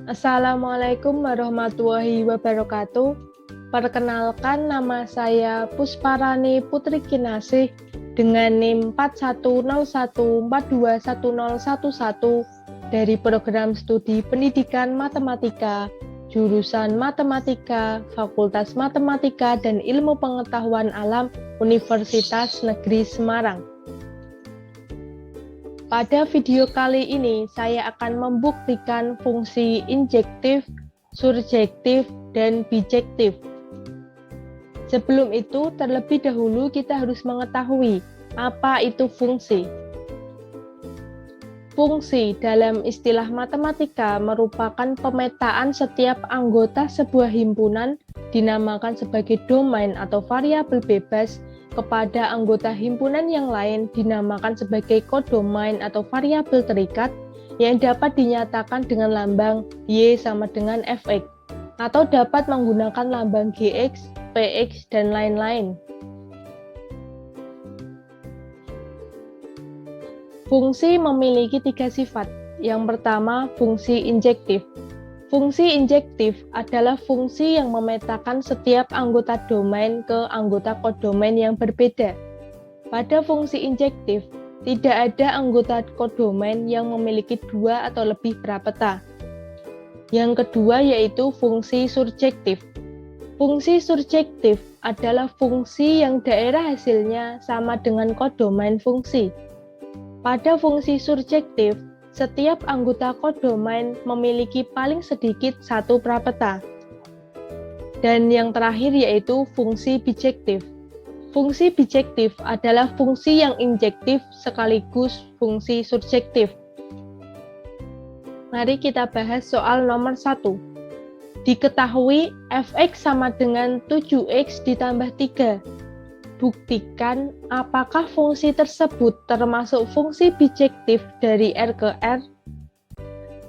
Assalamualaikum warahmatullahi wabarakatuh. Perkenalkan, nama saya Pusparani Putri Kinasih dengan NIM 4101421011 dari Program Studi Pendidikan Matematika, jurusan Matematika, Fakultas Matematika dan Ilmu Pengetahuan Alam, Universitas Negeri Semarang. Pada video kali ini, saya akan membuktikan fungsi injektif, surjektif, dan bijektif. Sebelum itu, terlebih dahulu kita harus mengetahui apa itu fungsi. Fungsi dalam istilah matematika merupakan pemetaan setiap anggota sebuah himpunan dinamakan sebagai domain atau variabel bebas kepada anggota himpunan yang lain dinamakan sebagai kodomain atau variabel terikat yang dapat dinyatakan dengan lambang Y sama dengan Fx atau dapat menggunakan lambang Gx, Px, dan lain-lain. Fungsi memiliki tiga sifat. Yang pertama, fungsi injektif. Fungsi injektif adalah fungsi yang memetakan setiap anggota domain ke anggota kodomain yang berbeda. Pada fungsi injektif, tidak ada anggota kodomain yang memiliki dua atau lebih prapeta. Yang kedua yaitu fungsi surjektif. Fungsi surjektif adalah fungsi yang daerah hasilnya sama dengan kodomain fungsi. Pada fungsi surjektif, setiap anggota kodomain memiliki paling sedikit satu prapeta. Dan yang terakhir yaitu fungsi bijektif. Fungsi bijektif adalah fungsi yang injektif sekaligus fungsi surjektif. Mari kita bahas soal nomor 1. Diketahui Fx sama dengan 7x ditambah 3. Buktikan apakah fungsi tersebut termasuk fungsi bijektif dari R ke R.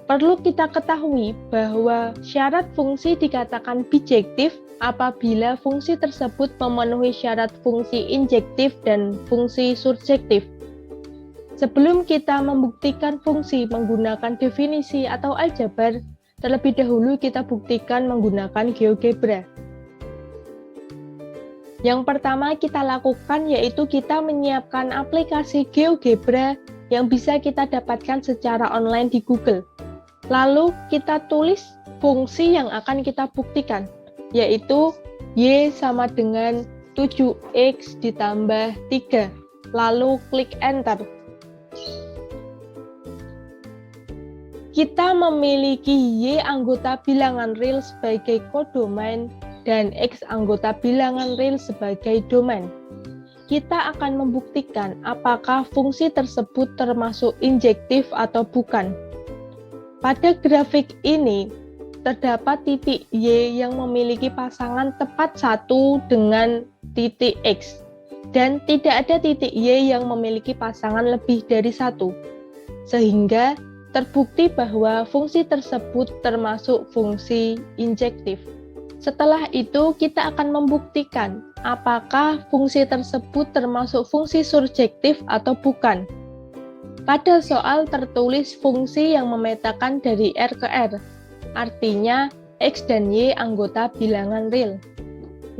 Perlu kita ketahui bahwa syarat fungsi dikatakan bijektif apabila fungsi tersebut memenuhi syarat fungsi injektif dan fungsi surjektif. Sebelum kita membuktikan fungsi menggunakan definisi atau aljabar, terlebih dahulu kita buktikan menggunakan GeoGebra. Yang pertama kita lakukan yaitu kita menyiapkan aplikasi GeoGebra yang bisa kita dapatkan secara online di Google. Lalu kita tulis fungsi yang akan kita buktikan, yaitu Y sama dengan 7x ditambah 3. Lalu klik Enter. Kita memiliki Y anggota bilangan real sebagai kodomain dan X anggota bilangan real sebagai domain. Kita akan membuktikan apakah fungsi tersebut termasuk injektif atau bukan. Pada grafik ini, terdapat titik Y yang memiliki pasangan tepat 1 dengan titik X, dan tidak ada titik Y yang memiliki pasangan lebih dari 1, sehingga terbukti bahwa fungsi tersebut termasuk fungsi injektif. Setelah itu, kita akan membuktikan apakah fungsi tersebut termasuk fungsi surjektif atau bukan. Pada soal tertulis fungsi yang memetakan dari R ke R, artinya X dan Y anggota bilangan real.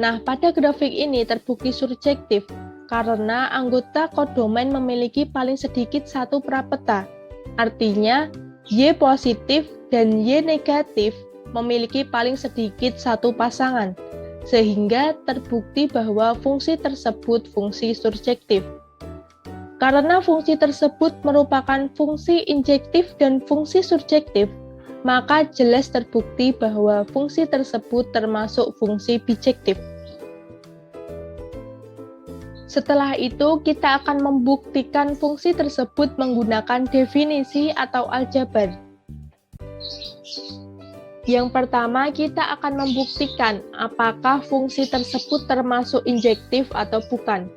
Nah, pada grafik ini terbukti surjektif karena anggota kodomain memiliki paling sedikit satu prapeta, artinya Y positif dan Y negatif memiliki paling sedikit satu pasangan, sehingga terbukti bahwa fungsi tersebut fungsi surjektif. Karena fungsi tersebut merupakan fungsi injektif dan fungsi surjektif, maka jelas terbukti bahwa fungsi tersebut termasuk fungsi bijektif. Setelah itu, kita akan membuktikan fungsi tersebut menggunakan definisi atau aljabar. Yang pertama, kita akan membuktikan apakah fungsi tersebut termasuk injektif atau bukan.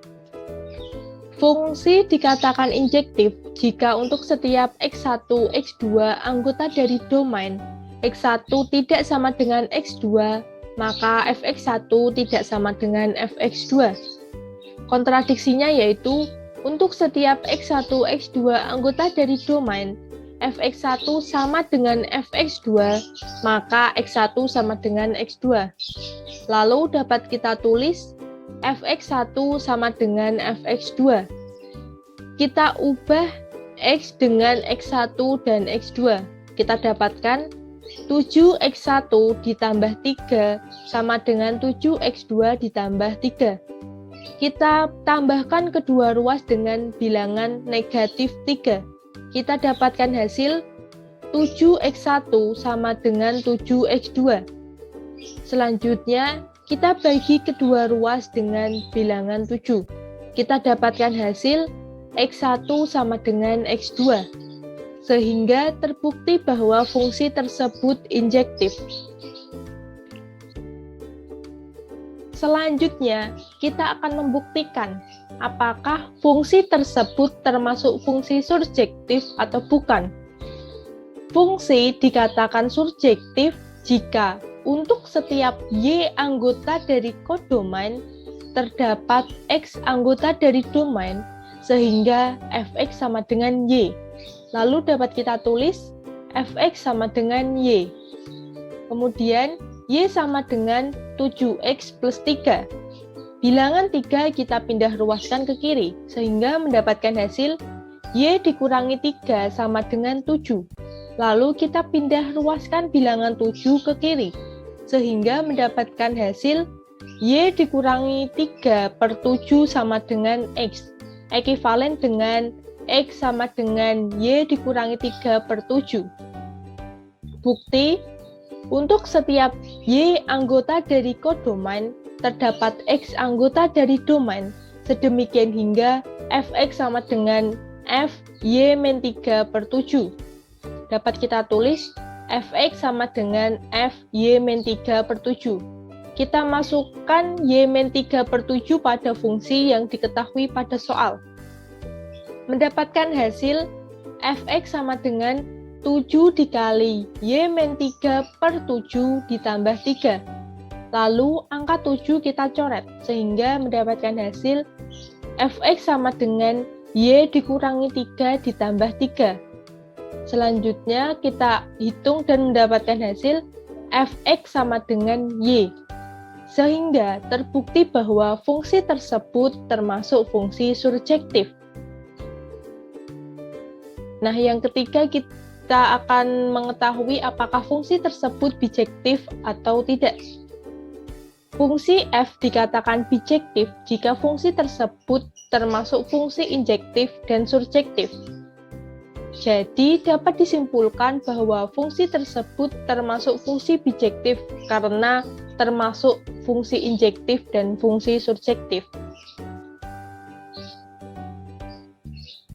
Fungsi dikatakan injektif jika untuk setiap X1, X2 anggota dari domain, X1 tidak sama dengan X2, maka Fx1 tidak sama dengan Fx2. Kontradiksinya yaitu, untuk setiap X1, X2 anggota dari domain, fx1 sama dengan fx2, maka x1 sama dengan x2. Lalu dapat kita tulis fx1 sama dengan fx2. Kita ubah x dengan x1 dan x2. Kita dapatkan 7x1 ditambah 3 sama dengan 7x2 ditambah 3. Kita tambahkan kedua ruas dengan bilangan negatif 3. Kita dapatkan hasil 7x1 sama dengan 7x2. Selanjutnya, kita bagi kedua ruas dengan bilangan 7. Kita dapatkan hasil x1 sama dengan x2. Sehingga terbukti bahwa fungsi tersebut injektif. Selanjutnya, kita akan membuktikan apakah fungsi tersebut termasuk fungsi surjektif atau bukan. Fungsi dikatakan surjektif jika untuk setiap Y anggota dari kodomain terdapat X anggota dari domain sehingga Fx sama dengan Y. Lalu dapat kita tulis Fx sama dengan Y. Kemudian Y sama dengan 7x plus 3. Bilangan 3 kita pindah ruaskan ke kiri, sehingga mendapatkan hasil Y dikurangi 3 sama dengan 7. Lalu kita pindah ruaskan bilangan 7 ke kiri, sehingga mendapatkan hasil Y dikurangi 3 per 7 sama dengan X, ekivalen dengan X sama dengan Y dikurangi 3 per 7. Bukti, untuk setiap Y anggota dari kodomain, terdapat X anggota dari domain, sedemikian hingga Fx sama dengan F Y min 3 per 7. Dapat kita tulis Fx sama dengan F Y min 3 per 7. Kita masukkan Y min 3 per 7 pada fungsi yang diketahui pada soal. Mendapatkan hasil Fx sama dengan 7 dikali Y min 3 per 7 ditambah 3. Lalu angka 7 kita coret, sehingga mendapatkan hasil Fx sama dengan Y dikurangi 3 ditambah 3. Selanjutnya kita hitung dan mendapatkan hasil Fx sama dengan Y. Sehingga terbukti bahwa fungsi tersebut termasuk fungsi surjektif. Nah, yang ketiga kita akan mengetahui apakah fungsi tersebut bijektif atau tidak. Fungsi f dikatakan bijektif jika fungsi tersebut termasuk fungsi injektif dan surjektif. Jadi, dapat disimpulkan bahwa fungsi tersebut termasuk fungsi bijektif karena termasuk fungsi injektif dan fungsi surjektif.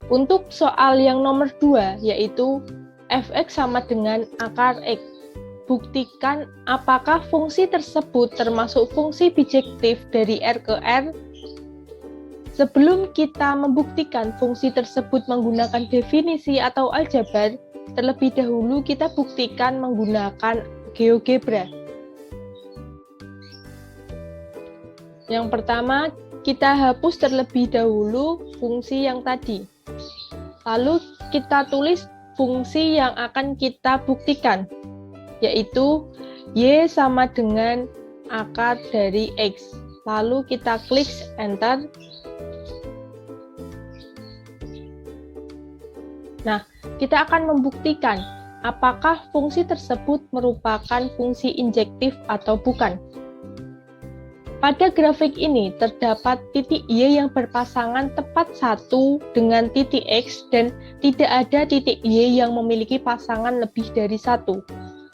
Untuk soal yang nomor 2, yaitu Fx sama dengan akar X. Buktikan apakah fungsi tersebut termasuk fungsi bijektif dari R ke R. Sebelum kita membuktikan fungsi tersebut menggunakan definisi atau aljabar, terlebih dahulu kita buktikan menggunakan GeoGebra. Yang pertama, kita hapus terlebih dahulu fungsi yang tadi. Lalu kita tulis fungsi yang akan kita buktikan, yaitu Y sama dengan akar dari X. Lalu kita klik Enter. Nah, kita akan membuktikan apakah fungsi tersebut merupakan fungsi injektif atau bukan. Pada grafik ini terdapat titik Y yang berpasangan tepat satu dengan titik X dan tidak ada titik Y yang memiliki pasangan lebih dari satu,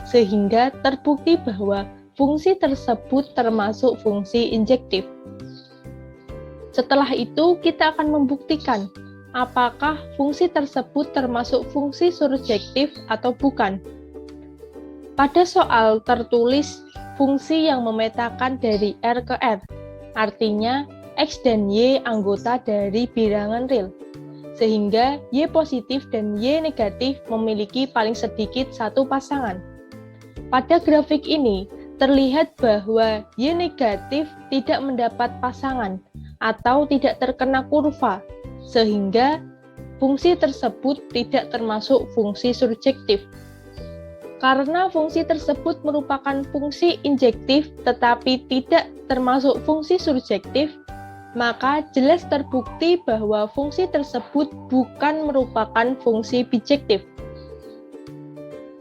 sehingga terbukti bahwa fungsi tersebut termasuk fungsi injektif. Setelah itu, kita akan membuktikan apakah fungsi tersebut termasuk fungsi surjektif atau bukan. Pada soal tertulis fungsi yang memetakan dari R ke R, artinya X dan Y anggota dari bilangan real, sehingga Y positif dan Y negatif memiliki paling sedikit satu pasangan. Pada grafik ini, terlihat bahwa Y negatif tidak mendapat pasangan atau tidak terkena kurva, sehingga fungsi tersebut tidak termasuk fungsi surjektif. Karena fungsi tersebut merupakan fungsi injektif tetapi tidak termasuk fungsi surjektif, maka jelas terbukti bahwa fungsi tersebut bukan merupakan fungsi bijektif.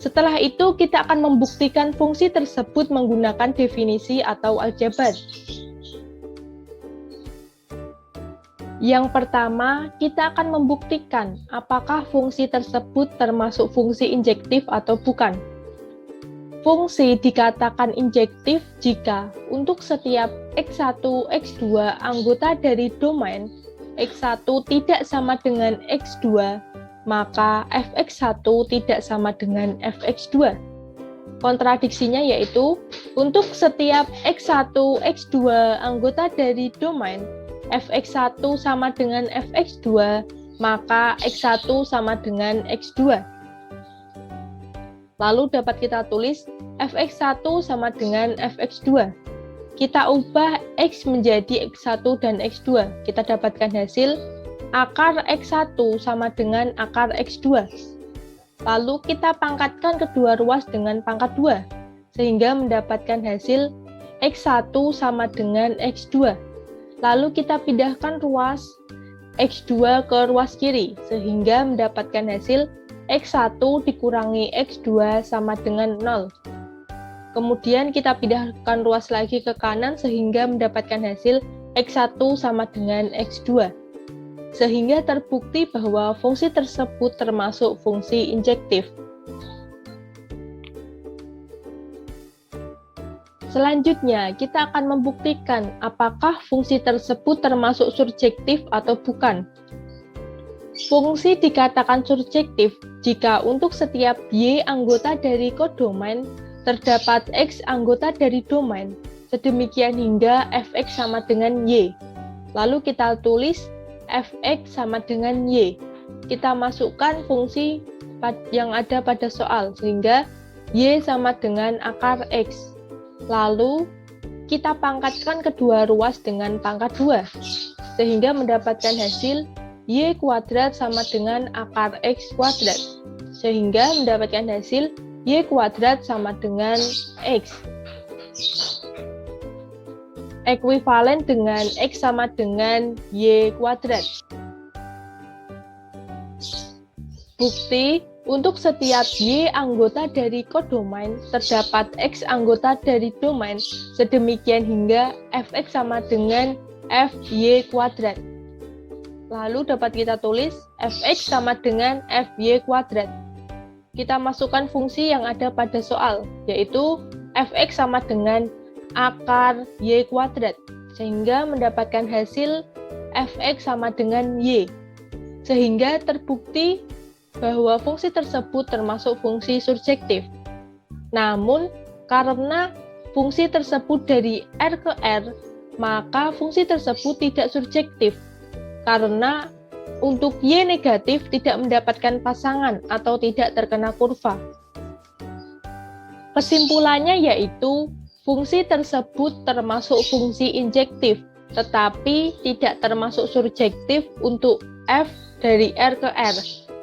Setelah itu, kita akan membuktikan fungsi tersebut menggunakan definisi atau aljabar. Yang pertama, kita akan membuktikan apakah fungsi tersebut termasuk fungsi injektif atau bukan. Fungsi dikatakan injektif jika untuk setiap X1, X2 anggota dari domain X1 tidak sama dengan X2, maka Fx1 tidak sama dengan Fx2. Kontradiksinya yaitu, untuk setiap X1, X2 anggota dari domain Fx1 sama dengan Fx2, maka X1 sama dengan X2. Lalu dapat kita tulis Fx1 sama dengan Fx2. Kita ubah X menjadi X1 dan X2. Kita dapatkan hasil akar X1 sama dengan akar X2. Lalu kita pangkatkan kedua ruas dengan pangkat 2, sehingga mendapatkan hasil X1 sama dengan X2. Lalu kita pindahkan ruas X2 ke ruas kiri, sehingga mendapatkan hasil X1 dikurangi X2 sama dengan 0. Kemudian kita pindahkan ruas lagi ke kanan, sehingga mendapatkan hasil X1 sama dengan X2. Sehingga terbukti bahwa fungsi tersebut termasuk fungsi injektif. Selanjutnya, kita akan membuktikan apakah fungsi tersebut termasuk surjektif atau bukan. Fungsi dikatakan surjektif jika untuk setiap Y anggota dari kodomain terdapat X anggota dari domain, sedemikian hingga Fx sama dengan Y. Lalu kita tulis Fx sama dengan Y. Kita masukkan fungsi yang ada pada soal, sehingga Y sama dengan akar X. Lalu, kita pangkatkan kedua ruas dengan pangkat 2, sehingga mendapatkan hasil Y kuadrat sama dengan akar X kuadrat, sehingga mendapatkan hasil Y kuadrat sama dengan X. Ekuivalen dengan X sama dengan Y kuadrat. Bukti, untuk setiap Y anggota dari kodomain terdapat X anggota dari domain, sedemikian hingga Fx sama dengan Fy kuadrat. Lalu dapat kita tulis Fx sama dengan Fy kuadrat. Kita masukkan fungsi yang ada pada soal, yaitu Fx sama dengan akar Y kuadrat, sehingga mendapatkan hasil Fx sama dengan Y. Sehingga terbukti bahwa fungsi tersebut termasuk fungsi surjektif. Namun, karena fungsi tersebut dari R ke R, maka fungsi tersebut tidak surjektif. Karena untuk Y negatif tidak mendapatkan pasangan atau tidak terkena kurva. Kesimpulannya yaitu, fungsi tersebut termasuk fungsi injektif, tetapi tidak termasuk surjektif untuk F dari R ke R.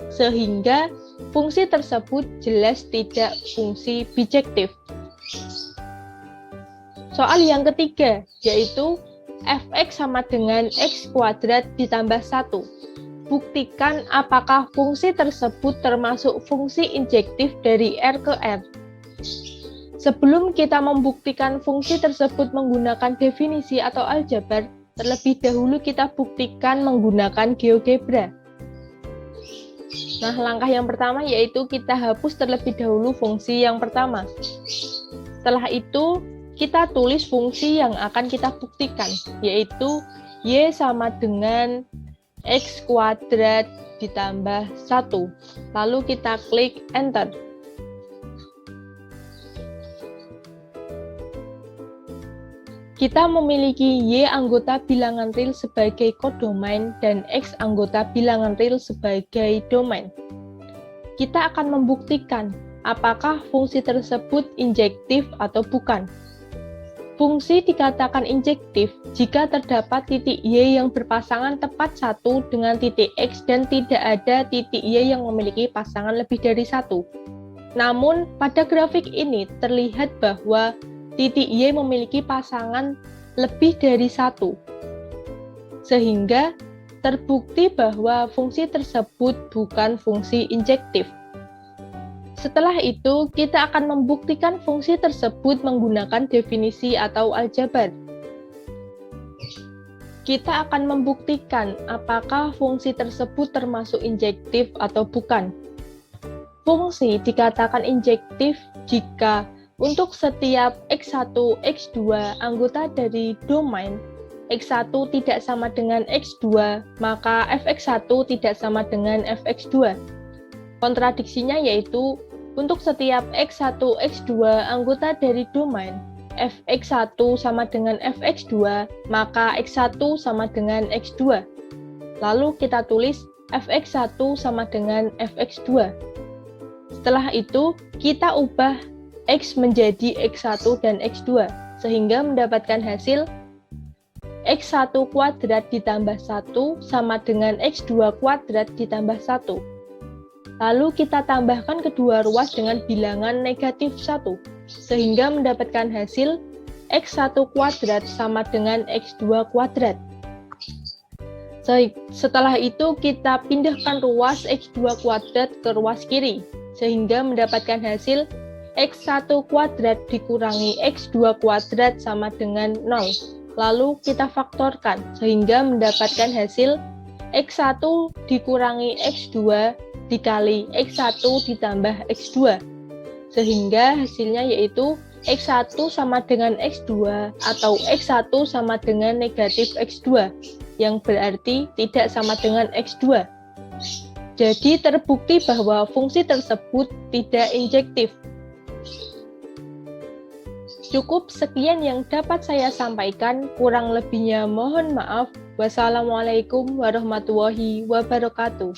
Sehingga fungsi tersebut jelas tidak fungsi bijektif. Soal yang ketiga, yaitu Fx sama dengan X kuadrat ditambah 1. Buktikan apakah fungsi tersebut termasuk fungsi injektif dari R ke R. Sebelum kita membuktikan fungsi tersebut menggunakan definisi atau aljabar, terlebih dahulu kita buktikan menggunakan GeoGebra. Nah, langkah yang pertama yaitu kita hapus terlebih dahulu fungsi yang pertama. Setelah itu, kita tulis fungsi yang akan kita buktikan, yaitu Y sama dengan X kuadrat ditambah 1. Lalu kita klik Enter. Kita memiliki Y anggota bilangan real sebagai kodomain dan X anggota bilangan real sebagai domain. Kita akan membuktikan apakah fungsi tersebut injektif atau bukan. Fungsi dikatakan injektif jika terdapat titik Y yang berpasangan tepat satu dengan titik X dan tidak ada titik Y yang memiliki pasangan lebih dari satu. Namun, pada grafik ini terlihat bahwa titik Y memiliki pasangan lebih dari satu. Sehingga terbukti bahwa fungsi tersebut bukan fungsi injektif. Setelah itu, kita akan membuktikan fungsi tersebut menggunakan definisi atau aljabar. Kita akan membuktikan apakah fungsi tersebut termasuk injektif atau bukan. Fungsi dikatakan injektif jika untuk setiap X1, X2 anggota dari domain X1 tidak sama dengan X2, maka Fx1 tidak sama dengan Fx2. Kontradiksinya yaitu untuk setiap X1, X2 anggota dari domain Fx1 sama dengan Fx2, maka X1 sama dengan X2. Lalu kita tulis Fx1 sama dengan Fx2. Setelah itu, kita ubah X menjadi X1 dan X2, sehingga mendapatkan hasil X1 kuadrat ditambah 1 sama dengan X2 kuadrat ditambah 1. Lalu kita tambahkan kedua ruas dengan bilangan negatif 1, sehingga mendapatkan hasil X1 kuadrat sama dengan X2 kuadrat. Setelah itu kita pindahkan ruas X2 kuadrat ke ruas kiri, sehingga mendapatkan hasil X1 kuadrat dikurangi X2 kuadrat sama dengan 0. Lalu kita faktorkan, sehingga mendapatkan hasil X1 dikurangi X2 dikali X1 ditambah X2, sehingga hasilnya yaitu X1 sama dengan X2 atau X1 sama dengan negatif X2, yang berarti tidak sama dengan X2. Jadi terbukti bahwa fungsi tersebut tidak injektif. Cukup sekian yang dapat saya sampaikan, kurang lebihnya mohon maaf. Wassalamualaikum warahmatullahi wabarakatuh.